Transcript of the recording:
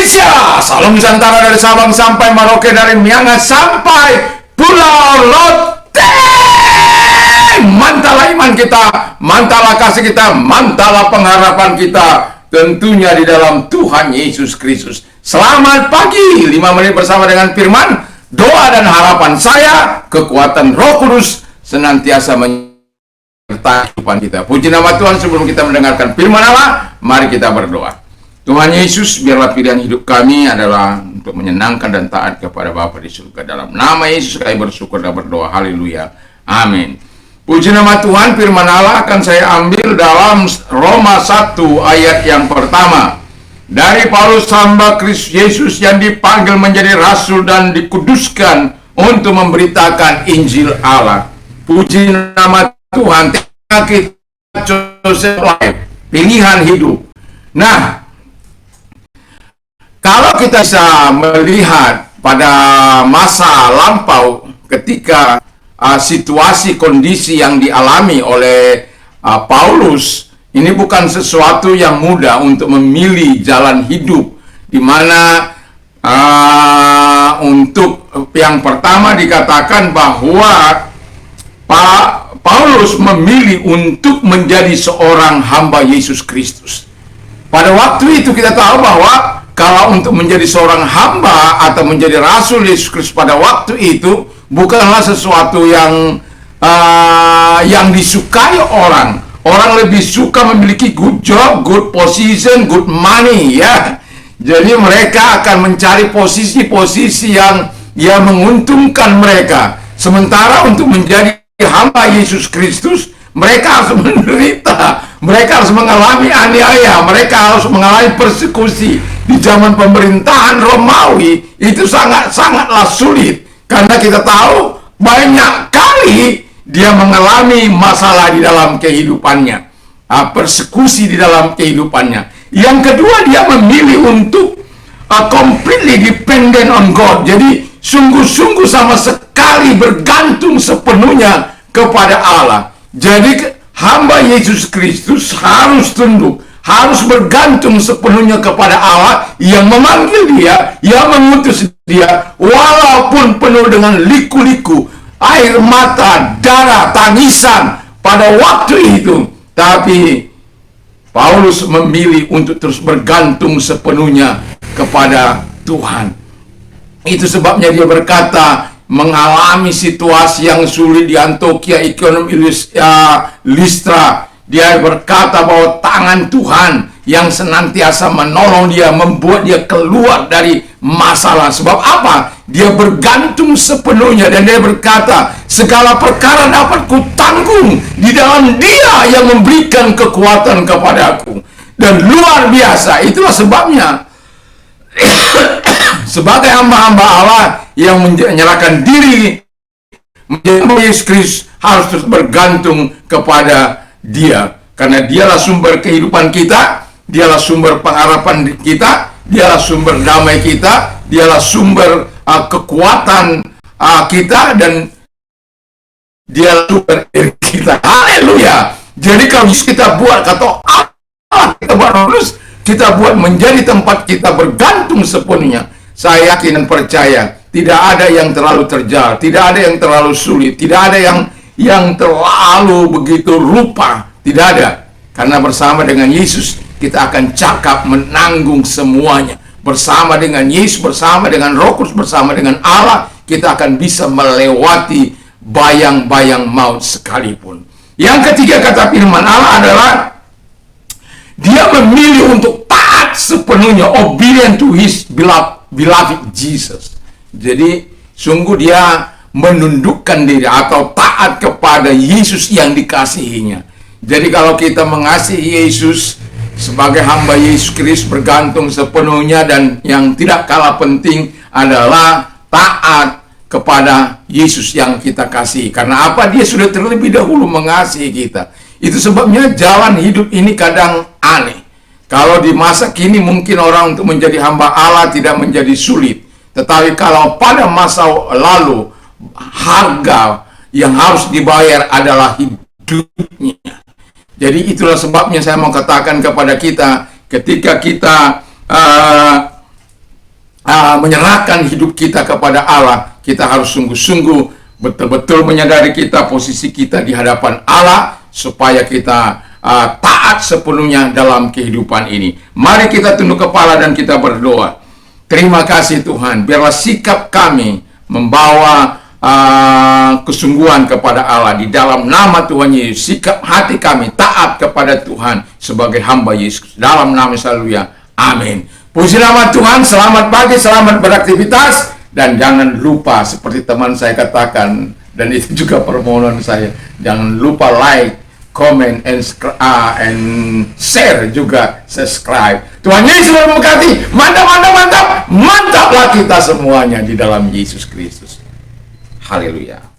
Indonesia, salam Nusantara dari Sabang sampai Merauke, dari Miangas sampai Pulau Rote. Mantalah iman kita, mantalah kasih kita, mantalah pengharapan kita, tentunya di dalam Tuhan Yesus Kristus. Selamat pagi, 5 menit bersama dengan firman, doa dan harapan saya, kekuatan Roh Kudus senantiasa menyertai kehidupan kita. Puji nama Tuhan. Sebelum kita mendengarkan firman Allah, mari kita berdoa. Tuhan Yesus, biarlah pilihan hidup kami adalah untuk menyenangkan dan taat kepada Bapa di surga. Dalam nama Yesus kami bersyukur dan berdoa. Haleluya. Amin. Puji nama Tuhan. Firman Allah akan saya ambil dalam Roma 1 ayat yang pertama. Dari Paulus hamba Kristus Yesus yang dipanggil menjadi rasul dan dikuduskan untuk memberitakan Injil Allah. Puji nama Tuhan. Kita pilihan hidup. Nah, kalau kita bisa melihat pada masa lampau ketika situasi kondisi yang dialami oleh Paulus, ini bukan sesuatu yang mudah untuk memilih jalan hidup, di mana untuk yang pertama dikatakan bahwa Paulus memilih untuk menjadi seorang hamba Yesus Kristus. Pada waktu itu kita tahu bahwa kalau untuk menjadi seorang hamba atau menjadi rasul Yesus Kristus pada waktu itu bukanlah sesuatu yang disukai orang. Orang lebih suka memiliki good job, good position, good money, ya. Jadi mereka akan mencari posisi-posisi yang menguntungkan mereka. Sementara untuk menjadi hamba Yesus Kristus, mereka harus menderita, mereka harus mengalami aniaya, mereka harus mengalami persekusi. Di zaman pemerintahan Romawi itu sangatlah sulit, karena kita tahu banyak kali dia mengalami masalah di dalam kehidupannya, persekusi di dalam kehidupannya. Yang kedua, dia memilih untuk completely dependent on God. Jadi sungguh-sungguh sama sekali bergantung sepenuhnya kepada Allah. Jadi hamba Yesus Kristus harus tunduk, harus bergantung sepenuhnya kepada Allah yang memanggil dia, yang mengutus dia, walaupun penuh dengan liku-liku, air mata, darah, tangisan pada waktu itu. Tapi Paulus memilih untuk terus bergantung sepenuhnya kepada Tuhan. Itu sebabnya dia berkata, mengalami situasi yang sulit di Antioquia, Iconium, Listra, dia berkata bahwa tangan Tuhan yang senantiasa menolong dia, membuat dia keluar dari masalah. Sebab apa? Dia bergantung sepenuhnya, dan dia berkata, segala perkara dapat kutanggung di dalam Dia yang memberikan kekuatan kepadaku. Dan luar biasa, itulah sebabnya sebagai hamba-hamba Allah yang menyerahkan diri menjadi Yesus Kristus, harus terus bergantung kepada Dia, karena Dialah sumber kehidupan kita, Dialah sumber pengharapan kita, Dialah sumber damai kita, Dialah sumber kekuatan kita, dan Dialah sumber diri kita. Haleluya. Jadi kalau kita buat kata Allah, kita buat lulus, kita buat menjadi tempat kita bergantung sepenuhnya, saya yakin dan percaya tidak ada yang terlalu terjal, tidak ada yang terlalu sulit, tidak ada yang terlalu begitu rupa, tidak ada. Karena bersama dengan Yesus kita akan cakap menanggung semuanya. Bersama dengan Yesus, bersama dengan Roh Kudus, bersama dengan Allah, kita akan bisa melewati bayang-bayang maut sekalipun. Yang ketiga, kata firman Allah adalah dia memilih untuk taat sepenuhnya, obedient to his beloved Jesus. Jadi sungguh dia menundukkan diri atau taat kepada Yesus yang dikasihinya. Jadi kalau kita mengasihi Yesus sebagai hamba Yesus Kristus, bergantung sepenuhnya, dan yang tidak kalah penting adalah taat kepada Yesus yang kita kasihi. Karena apa? Dia sudah terlebih dahulu mengasihi kita. Itu sebabnya jalan hidup ini kadang aneh. Kalau di masa kini mungkin orang untuk menjadi hamba Allah tidak menjadi sulit. Tetapi kalau pada masa lalu, harga yang harus dibayar adalah hidupnya. Jadi itulah sebabnya saya mau katakan kepada kita, ketika kita menyerahkan hidup kita kepada Allah, kita harus sungguh-sungguh betul-betul menyadari kita posisi kita di hadapan Allah, supaya kita taat sepenuhnya dalam kehidupan ini. Mari kita tunduk kepala dan kita berdoa. Terima kasih Tuhan, biarlah sikap kami membawa kesungguhan kepada Allah di dalam nama Tuhan Yesus. Sikap hati kami taat kepada Tuhan sebagai hamba Yesus, dalam nama Haleluya, amin. Puji nama Tuhan. Selamat pagi, selamat beraktivitas, dan jangan lupa seperti teman saya katakan, dan itu juga permohonan saya, jangan lupa like, comment, and share juga, subscribe. Tuhan Yesus memberkati. Mantap, mantap, mantap. Mantaplah kita semuanya di dalam Yesus Kristus. Haleluya.